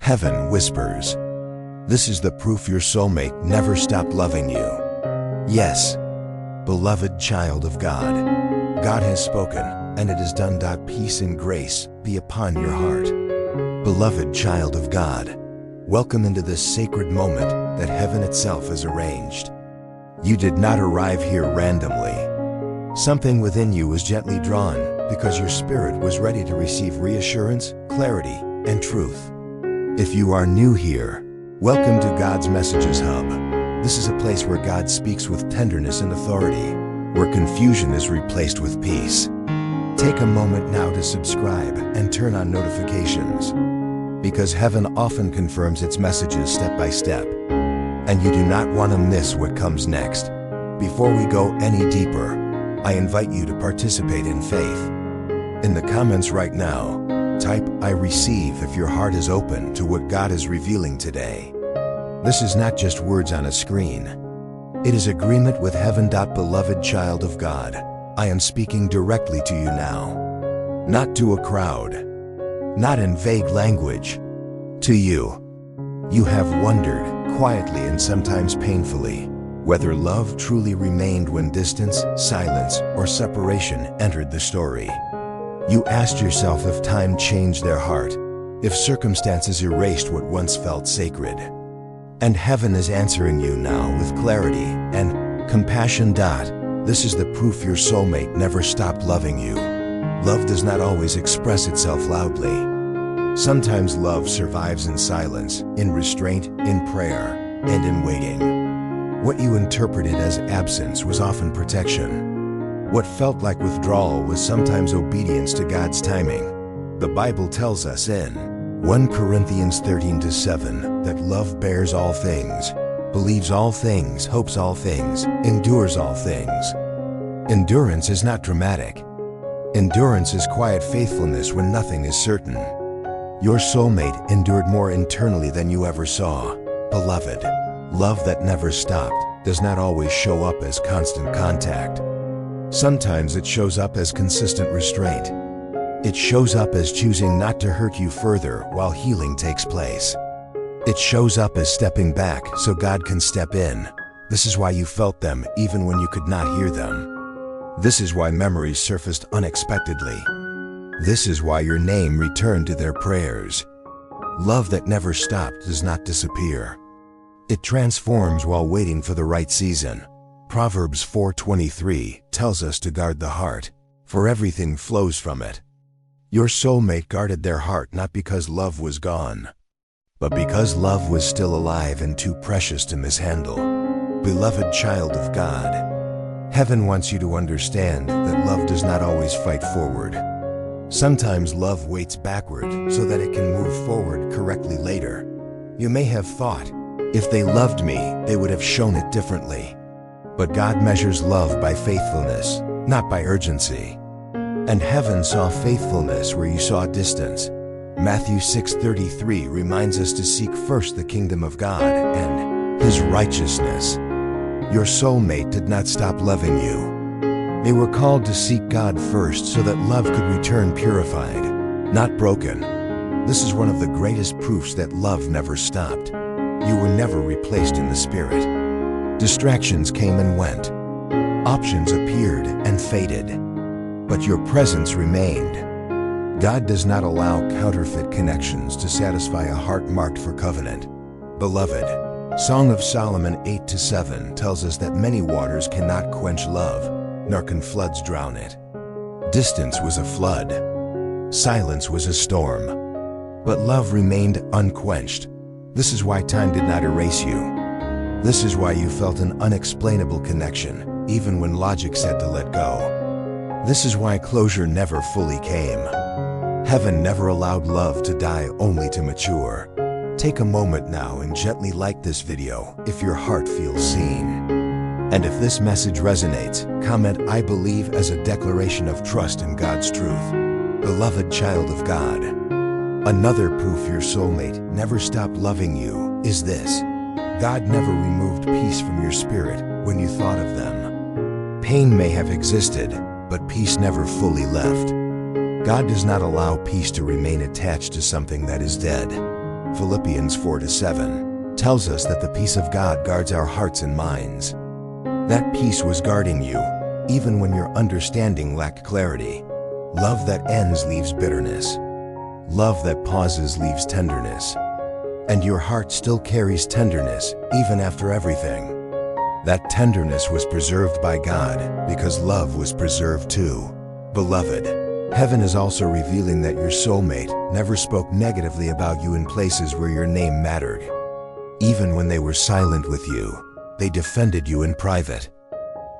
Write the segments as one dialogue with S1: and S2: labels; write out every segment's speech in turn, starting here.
S1: Heaven whispers. This is the proof your soulmate never stopped loving you. Yes, beloved child of God, God has spoken, and it is done. Peace and grace be upon your heart. Beloved child of God, welcome into this sacred moment that heaven itself has arranged. You did not arrive here randomly. Something within you was gently drawn because your spirit was ready to receive reassurance, clarity, and truth. If you are new here, welcome to God's Messages Hub. This is a place where God speaks with tenderness and authority, where confusion is replaced with peace. Take a moment now to subscribe and turn on notifications, because heaven often confirms its messages step by step, and you do not want to miss what comes next. Before we go any deeper, I invite you to participate in faith. In the comments right now, type "I receive" if your heart is open to what God is revealing today. This is not just words on a screen. It is agreement with heaven. Beloved child of God, I am speaking directly to you now. Not to a crowd. Not in vague language. To you. You have wondered, quietly and sometimes painfully, whether love truly remained when distance, silence, or separation entered the story. You asked yourself if time changed their heart, if circumstances erased what once felt sacred. And heaven is answering you now with clarity and compassion. This is the proof your soulmate never stopped loving you. Love does not always express itself loudly. Sometimes love survives in silence, in restraint, in prayer, and in waiting. What you interpreted as absence was often protection. What felt like withdrawal was sometimes obedience to God's timing. The Bible tells us in 1 Corinthians 13:7 that love bears all things, believes all things, hopes all things, endures all things. Endurance is not dramatic. Endurance is quiet faithfulness when nothing is certain. Your soulmate endured more internally than you ever saw. Beloved, love that never stopped does not always show up as constant contact. Sometimes it shows up as consistent restraint. It shows up as choosing not to hurt you further while healing takes place. It shows up as stepping back so God can step in. This is why you felt them even when you could not hear them. This is why memories surfaced unexpectedly. This is why your name returned to their prayers. Love that never stopped does not disappear. It transforms while waiting for the right season. Proverbs 4:23 tells us to guard the heart, for everything flows from it. Your soulmate guarded their heart not because love was gone, but because love was still alive and too precious to mishandle. Beloved child of God, heaven wants you to understand that love does not always fight forward. Sometimes love waits backward so that it can move forward correctly later. You may have thought, if they loved me, they would have shown it differently. But God measures love by faithfulness, not by urgency. And heaven saw faithfulness where you saw distance. Matthew 6:33 reminds us to seek first the kingdom of God and His righteousness. Your soulmate did not stop loving you. They were called to seek God first so that love could return purified, not broken. This is one of the greatest proofs that love never stopped. You were never replaced in the Spirit. Distractions came and went. Options appeared and faded. But your presence remained. God does not allow counterfeit connections to satisfy a heart marked for covenant. Beloved, Song of Solomon 8:7 tells us that many waters cannot quench love, nor can floods drown it. Distance was a flood. Silence was a storm. But love remained unquenched. This is why time did not erase you. This is why you felt an unexplainable connection, even when logic said to let go. This is why closure never fully came. Heaven never allowed love to die, only to mature. Take a moment now and gently like this video if your heart feels seen. And if this message resonates, comment "I believe" as a declaration of trust in God's truth. Beloved child of God, another proof your soulmate never stopped loving you is this. God never removed peace from your spirit when you thought of them. Pain may have existed, but peace never fully left. God does not allow peace to remain attached to something that is dead. Philippians 4-7, tells us that the peace of God guards our hearts and minds. That peace was guarding you, even when your understanding lacked clarity. Love that ends leaves bitterness. Love that pauses leaves tenderness. And your heart still carries tenderness, even after everything. That tenderness was preserved by God, because love was preserved too. Beloved, heaven is also revealing that your soulmate never spoke negatively about you in places where your name mattered. Even when they were silent with you, they defended you in private.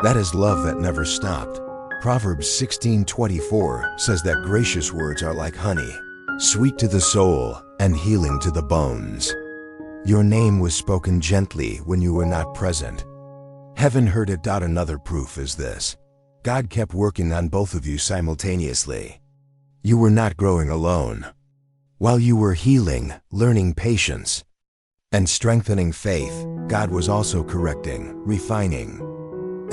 S1: That is love that never stopped. Proverbs 16:24 says that gracious words are like honey, sweet to the soul and healing to the bones. Your name was spoken gently when you were not present. Heaven heard it. Another proof is this: God kept working on both of you simultaneously. You were not growing alone. While you were healing, learning patience, and strengthening faith, God was also correcting, refining,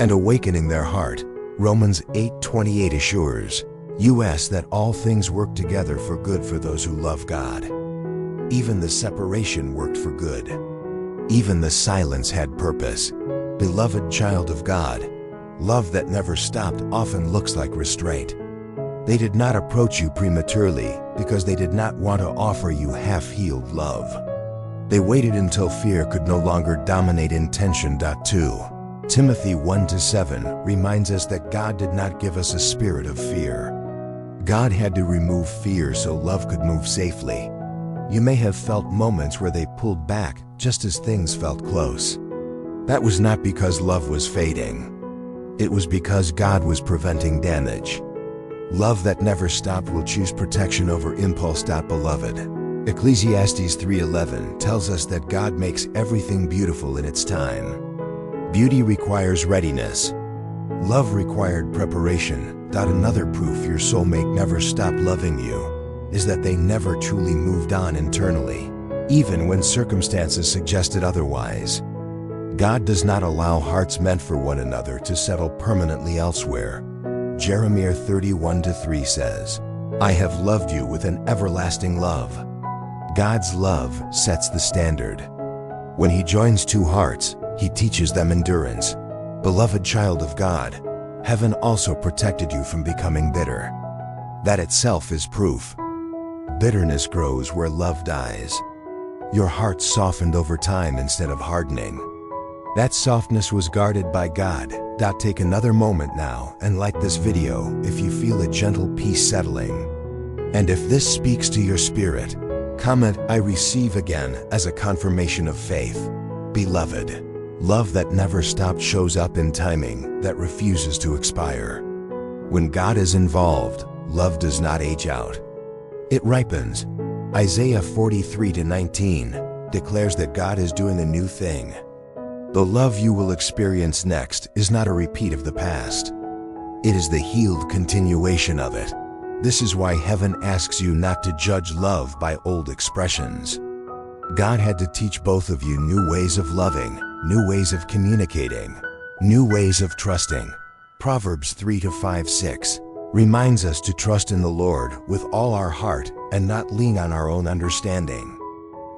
S1: and awakening their heart. Romans 8:28 assures us that all things work together for good for those who love God. Even the separation worked for good. Even the silence had purpose. Beloved child of God, love that never stopped often looks like restraint. They did not approach you prematurely because they did not want to offer you half-healed love. They waited until fear could no longer dominate intention. 2 Timothy 1-7 reminds us that God did not give us a spirit of fear. God had to remove fear so love could move safely. You may have felt moments where they pulled back just as things felt close. That was not because love was fading. It was because God was preventing damage. Love that never stopped will choose protection over impulse. Beloved, Ecclesiastes 3:11 tells us that God makes everything beautiful in its time. Beauty requires readiness. Love required preparation. Another proof your soulmate never stopped loving you is that they never truly moved on internally, even when circumstances suggested otherwise. God does not allow hearts meant for one another to settle permanently elsewhere. Jeremiah 31:3 says, I have loved you with an everlasting love. God's love sets the standard. When He joins two hearts, He teaches them endurance. Beloved child of God, heaven also protected you from becoming bitter. That itself is proof. Bitterness grows where love dies. Your heart softened over time instead of hardening. That softness was guarded by God. Take another moment now and like this video if you feel a gentle peace settling. And if this speaks to your spirit, comment I receive again as a confirmation of faith. Beloved, love that never stopped shows up in timing that refuses to expire. When God is involved, love does not age out. It ripens. Isaiah 43:19 declares that God is doing a new thing. The love you will experience next is not a repeat of the past. It is the healed continuation of it. This is why heaven asks you not to judge love by old expressions. God had to teach both of you new ways of loving, new ways of communicating, new ways of trusting. Proverbs 3-5-6 reminds us to trust in the Lord with all our heart and not lean on our own understanding.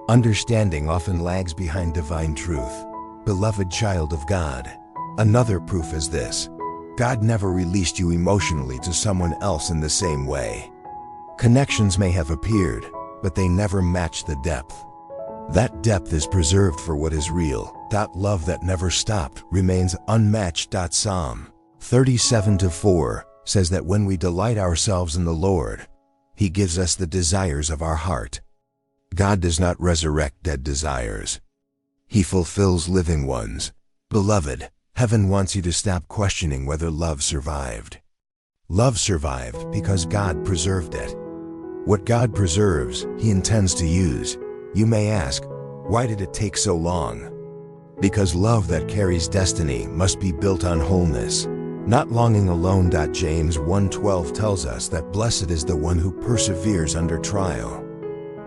S1: Understanding often lags behind divine truth. Beloved child of God, another proof is this: God never released you emotionally to someone else in the same way. Connections may have appeared, but they never match the depth. That depth is preserved for what is real. Love that never stopped remains unmatched. Psalm 37:4 says that when we delight ourselves in the Lord, He gives us the desires of our heart. God does not resurrect dead desires. He fulfills living ones. Beloved, heaven wants you to stop questioning whether love survived. Love survived because God preserved it. What God preserves, He intends to use. You may ask, why did it take so long? Because love that carries destiny must be built on wholeness, not longing alone. James 1:12 tells us that blessed is the one who perseveres under trial.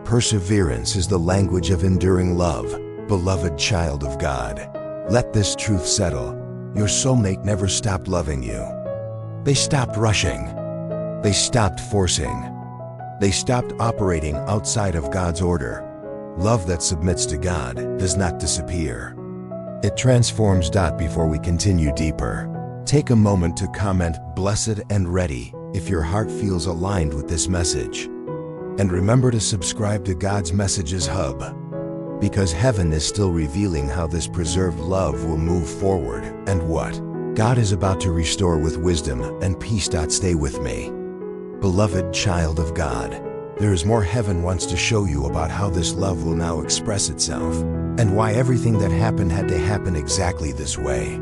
S1: Perseverance is the language of enduring love. Beloved child of God, let this truth settle. Your soulmate never stopped loving you. They stopped rushing. They stopped forcing. They stopped operating outside of God's order. Love that submits to God does not disappear. It transforms. Before we continue deeper, take a moment to comment "Blessed and Ready" if your heart feels aligned with this message. And remember to subscribe to God's Messages Hub, because heaven is still revealing how this preserved love will move forward and what God is about to restore with wisdom and peace. Stay with me. Beloved child of God, there is more heaven wants to show you about how this love will now express itself, and why everything that happened had to happen exactly this way.